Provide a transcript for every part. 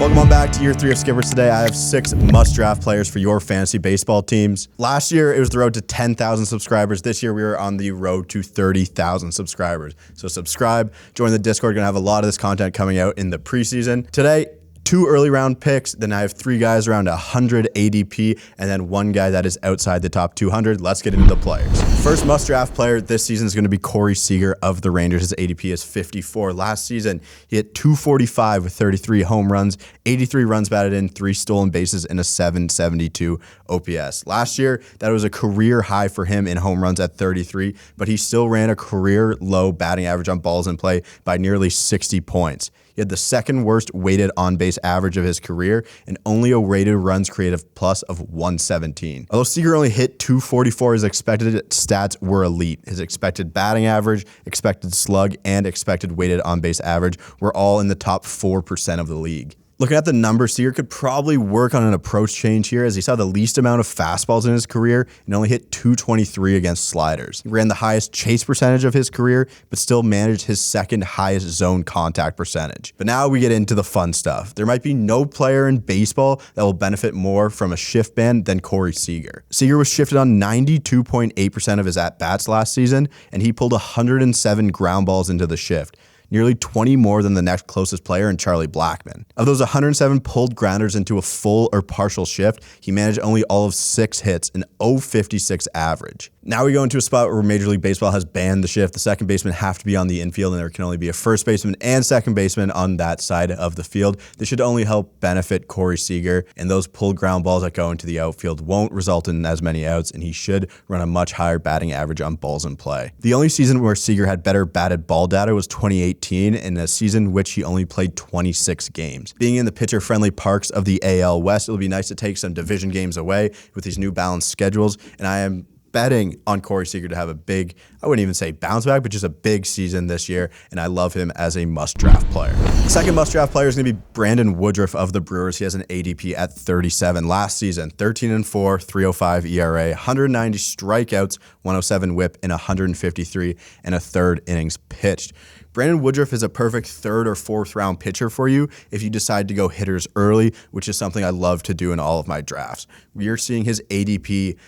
Welcome on back to year 3 of Skippers. Today I have 6 must-draft players for your fantasy baseball teams. Last year it was the road to 10,000 subscribers. This year we are on the road to 30,000 subscribers. So subscribe, join the Discord. Gonna have a lot of this content coming out in the preseason. Today, 2 early round picks, then I have 3 guys around 100 ADP, and then 1 guy that is outside the top 200. Let's get into the players. First must-draft player this season is going to be Corey Seager of the Rangers. His ADP is 54. Last season, he hit 245 with 33 home runs, 83 runs batted in, 3 stolen bases, and a 772 OPS. Last year, that was a career high for him in home runs at 33, but he still ran a career low batting average on balls in play by nearly 60 points. He had the second worst weighted on-base average of his career and only a rated runs created plus of 117. Although Seager only hit 244, his expected stats were elite. His expected batting average, expected slug, and expected weighted on-base average were all in the top 4% of the league. Looking at the numbers, Seager could probably work on an approach change here as he saw the least amount of fastballs in his career and only hit 223 against sliders. He ran the highest chase percentage of his career, but still managed his second highest zone contact percentage. But now we get into the fun stuff. There might be no player in baseball that will benefit more from a shift ban than Corey Seager. Seager was shifted on 92.8% of his at-bats last season, and he pulled 107 ground balls into the shift, nearly 20 more than the next closest player in Charlie Blackmon. Of those 107 pulled grounders into a full or partial shift, he managed only all of 6 hits, an .056 average. Now we go into a spot where Major League Baseball has banned the shift. The second baseman have to be on the infield, and there can only be a first baseman and second baseman on that side of the field. This should only help benefit Corey Seager, and those pulled ground balls that go into the outfield won't result in as many outs, and he should run a much higher batting average on balls in play. The only season where Seager had better batted ball data was 2018, in a season in which he only played 26 games. Being in the pitcher-friendly parks of the AL West, it'll be nice to take some division games away with these new balanced schedules, and I am betting on Corey Seager to have a big, I wouldn't even say bounce back, but just a big season this year, and I love him as a must-draft player. The second must-draft player is going to be Brandon Woodruff of the Brewers. He has an ADP at 37. Last season, 13-4, 3.05 ERA, 190 strikeouts, 107 whip, and 153 and a third innings pitched. Brandon Woodruff is a perfect 3rd or 4th round pitcher for you if you decide to go hitters early, which is something I love to do in all of my drafts. We are seeing his ADP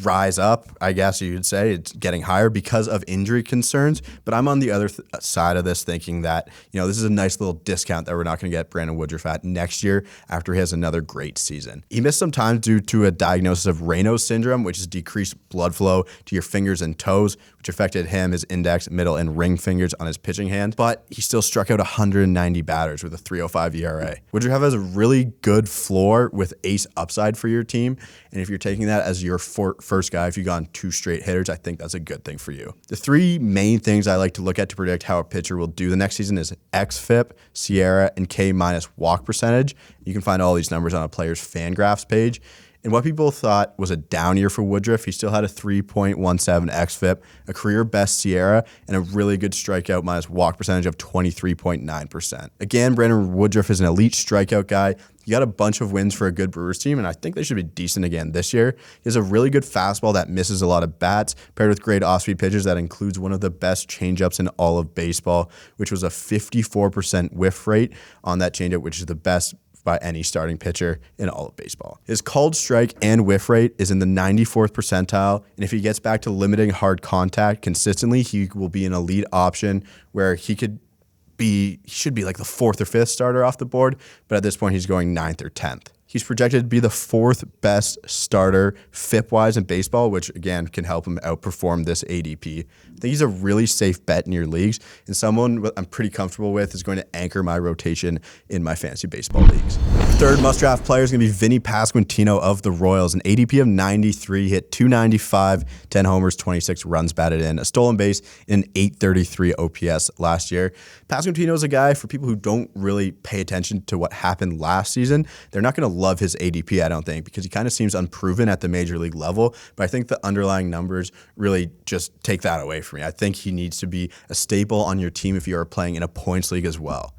rise up, I guess you'd say. It's getting higher because of injury concerns, but I'm on the other side of this thinking that, this is a nice little discount that we're not going to get Brandon Woodruff at next year after he has another great season. He missed some time due to a diagnosis of Raynaud's syndrome, which is decreased blood flow to your fingers and toes, which affected him, his index, middle, and ring fingers on his pitching hand, but he still struck out 190 batters with a 3.05 ERA. Woodruff has a really good floor with ace upside for your team, and if you're taking that as your first guy, if you've gone 2 straight hitters, I think that's a good thing for you. The 3 main things I like to look at to predict how a pitcher will do the next season is xFIP, SIERA, and K- walk percentage. You can find all these numbers on a player's FanGraphs page. And what people thought was a down year for Woodruff, he still had a 3.17 xFIP, a career best SIERA, and a really good strikeout minus walk percentage of 23.9%. Again, Brandon Woodruff is an elite strikeout guy. He got a bunch of wins for a good Brewers team, and I think they should be decent again this year. He has a really good fastball that misses a lot of bats, paired with great off-speed pitches that includes one of the best changeups in all of baseball, which was a 54% whiff rate on that changeup, which is the best by any starting pitcher in all of baseball. His called strike and whiff rate is in the 94th percentile, and if he gets back to limiting hard contact consistently, he will be an elite option where he should be like the 4th or 5th starter off the board, but at this point he's going 9th or 10th. He's projected to be the 4th best starter FIP-wise in baseball, which again can help him outperform this ADP. I think he's a really safe bet in your leagues, and someone I'm pretty comfortable with is going to anchor my rotation in my fantasy baseball leagues. Third must-draft player is going to be Vinny Pasquantino of the Royals. An ADP of 93, hit 295, 10 homers, 26 runs batted in, a stolen base, and an 833 OPS last year. Pasquantino is a guy, for people who don't really pay attention to what happened last season, they're not going to love his ADP, I don't think, because he kind of seems unproven at the major league level, but I think the underlying numbers really just take that away from me. I think he needs to be a staple on your team if you are playing in a points league as well.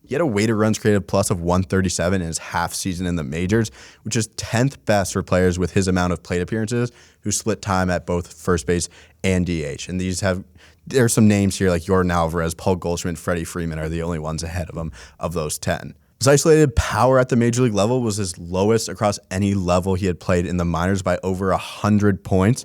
He had a weighted runs created plus of 137 in his half season in the majors, which is 10th best for players with his amount of plate appearances who split time at both first base and DH. And there's some names here like Yordan Alvarez, Paul Goldschmidt, Freddie Freeman are the only ones ahead of him of those 10. His isolated power at the major league level was his lowest across any level he had played in the minors by over 100 points.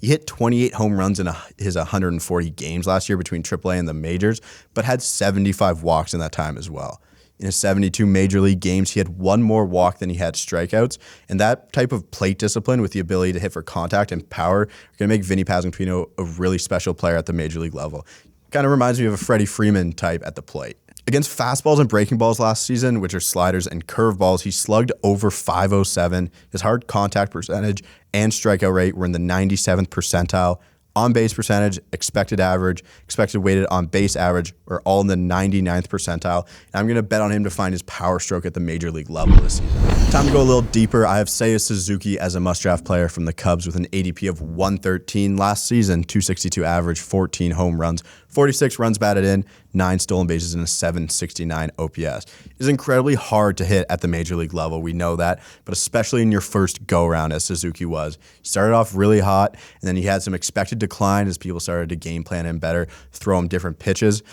He hit 28 home runs in his 140 games last year between AAA and the majors, but had 75 walks in that time as well. In his 72 major league games, he had one more walk than he had strikeouts, and that type of plate discipline with the ability to hit for contact and power are going to make Vinny Pasquantino a really special player at the major league level. Kind of reminds me of a Freddie Freeman type at the plate. Against fastballs and breaking balls last season, which are sliders and curveballs, he slugged over .507. His hard contact percentage and strikeout rate were in the 97th percentile. On-base percentage, expected average, expected weighted on-base average are all in the 99th percentile. And I'm going to bet on him to find his power stroke at the major league level this season. Time to go a little deeper. I have Seiya Suzuki as a must-draft player from the Cubs with an ADP of 113 last season, 262 average, 14 home runs, 46 runs batted in, 9 stolen bases, and a 769 OPS. It's incredibly hard to hit at the major league level. We know that, but especially in your first go-around, as Suzuki was. He started off really hot, and then he had some expected decline as people started to game plan him better, throw him different pitches,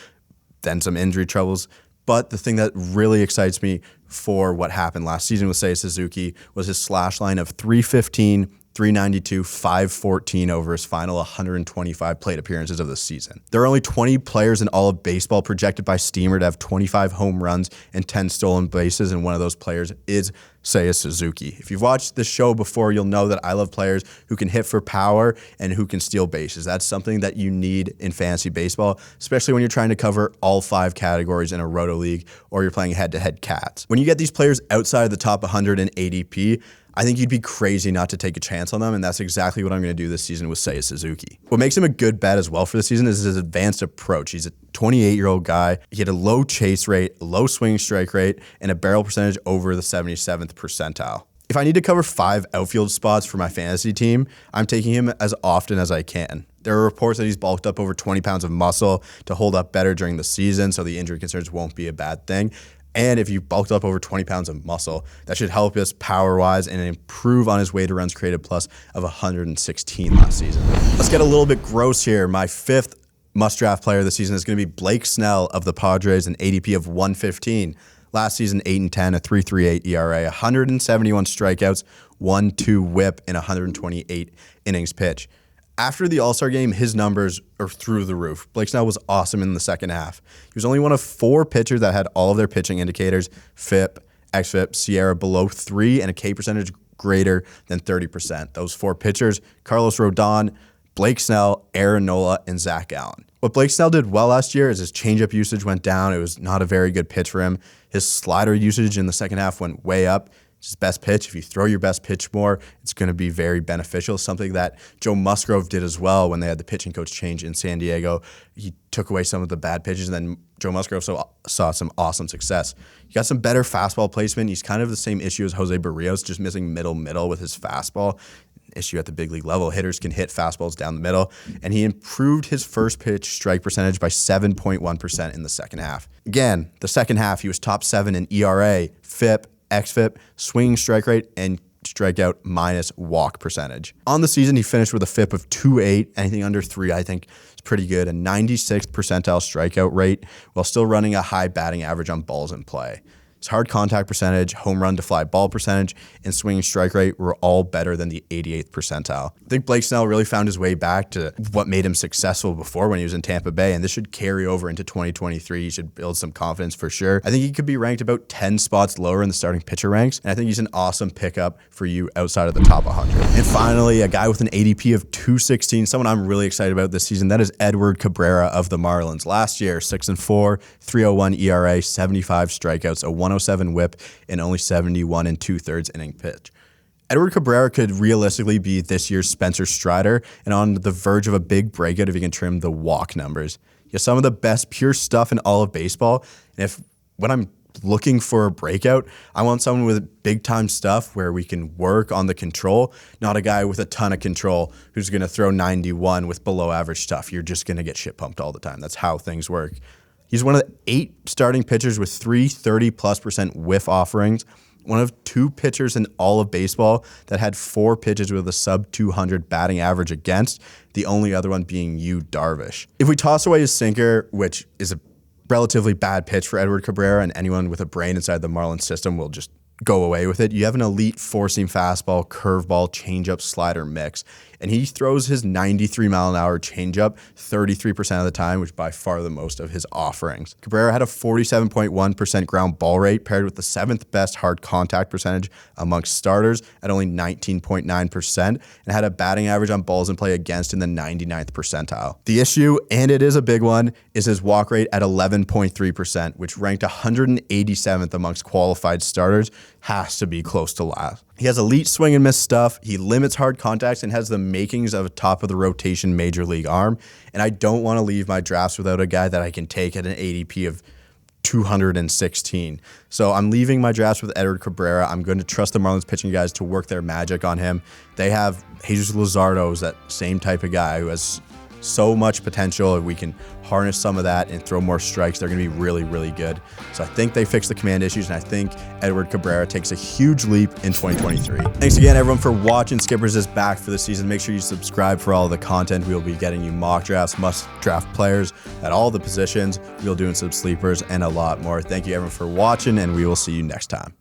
then some injury troubles. But the thing that really excites me for what happened last season with Seiya Suzuki was his slash line of 315, 392, 514 over his final 125 plate appearances of the season. There are only 20 players in all of baseball projected by Steamer to have 25 home runs and 10 stolen bases, and one of those players is Seiya Suzuki. If you've watched this show before, you'll know that I love players who can hit for power and who can steal bases. That's something that you need in fantasy baseball, especially when you're trying to cover all 5 categories in a roto league or you're playing head-to-head cats. When you get these players outside of the top 100 in ADP, I think you'd be crazy not to take a chance on them, and that's exactly what I'm going to do this season with Seiya Suzuki. What makes him a good bet as well for the season is his advanced approach. He's a 28-year-old guy. He had a low chase rate, low swing strike rate, and a barrel percentage over the 77th percentile. If I need to cover 5 outfield spots for my fantasy team, I'm taking him as often as I can. There are reports that he's bulked up over 20 pounds of muscle to hold up better during the season, so the injury concerns won't be a bad thing. And if you bulked up over 20 pounds of muscle, that should help us power-wise and improve on his weighted runs created plus of 116 last season. Let's get a little bit gross here. My 5th must-draft player this season is going to be Blake Snell of the Padres, an ADP of 115. Last season, 8-10, a 3.38 ERA, 171 strikeouts, 1.2 WHIP, and 128 innings pitched. After the All-Star game, his numbers are through the roof. Blake Snell was awesome in the second half. He was only one of 4 pitchers that had all of their pitching indicators, FIP, XFIP, SIERA below 3, and a K percentage greater than 30%. Those 4 pitchers, Carlos Rodon, Blake Snell, Aaron Nola, and Zach Allen. What Blake Snell did well last year is his changeup usage went down. It was not a very good pitch for him. His slider usage in the second half went way up. It's his best pitch. If you throw your best pitch more, it's going to be very beneficial. Something that Joe Musgrove did as well when they had the pitching coach change in San Diego. He took away some of the bad pitches, and then Joe Musgrove saw some awesome success. He got some better fastball placement. He's kind of the same issue as Jose Barrios, just missing middle with his fastball. Issue at the big league level. Hitters can hit fastballs down the middle, and he improved his first pitch strike percentage by 7.1% in the second half. Again, the second half, he was top 7 in ERA, FIP, XFIP, swing strike rate, and strikeout minus walk percentage. On the season, he finished with a FIP of 2.8. Anything under 3, I think, is pretty good. A 96th percentile strikeout rate while still running a high batting average on balls in play. His hard contact percentage, home run to fly ball percentage, and swinging strike rate were all better than the 88th percentile. I think Blake Snell really found his way back to what made him successful before when he was in Tampa Bay, and this should carry over into 2023. He should build some confidence for sure. I think he could be ranked about 10 spots lower in the starting pitcher ranks, and I think he's an awesome pickup for you outside of the top 100. And finally, a guy with an ADP of 216, someone I'm really excited about this season, that is Edward Cabrera of the Marlins. Last year, 6-4, 3.01 ERA, 75 strikeouts, a 107 WHIP, and only 71 2/3 inning pitch. Edward Cabrera could realistically be this year's Spencer Strider and on the verge of a big breakout if he can trim the walk numbers. He has some of the best pure stuff in all of baseball, and when I'm looking for a breakout, I want someone with big-time stuff where we can work on the control, not a guy with a ton of control who's going to throw 91 with below-average stuff. You're just going to get shit pumped all the time. That's how things work. He's one of the 8 starting pitchers with 3 30+% whiff offerings, one of 2 pitchers in all of baseball that had 4 pitches with a sub-200 batting average against, the only other one being Yu Darvish. If we toss away his sinker, which is a relatively bad pitch for Edward Cabrera, and anyone with a brain inside the Marlins system will just go away with it. You have an elite four-seam fastball, curveball, changeup, slider mix, and he throws his 93-mile-an-hour changeup 33% of the time, which by far the most of his offerings. Cabrera had a 47.1% ground ball rate, paired with the 7th best hard contact percentage amongst starters at only 19.9%, and had a batting average on balls in play against in the 99th percentile. The issue, and it is a big one, is his walk rate at 11.3%, which ranked 187th amongst qualified starters. Has to be close to last. He has elite swing and miss stuff. He limits hard contacts and has the makings of a top of the rotation major league arm. And I don't want to leave my drafts without a guy that I can take at an ADP of 216. So I'm leaving my drafts with Edward Cabrera. I'm going to trust the Marlins pitching guys to work their magic on him. They have Jesus Luzardo, is that same type of guy who has so much potential. If we can harness some of that and throw more strikes, they're going to be really, really good. So I think they fix the command issues, and I think Edward Cabrera takes a huge leap in 2023. Thanks again, everyone, for watching. Skippers is back for the season. Make sure you subscribe for all the content. We'll be getting you mock drafts, must draft players at all the positions. We'll be doing some sleepers and a lot more. Thank you, everyone, for watching, and we will see you next time.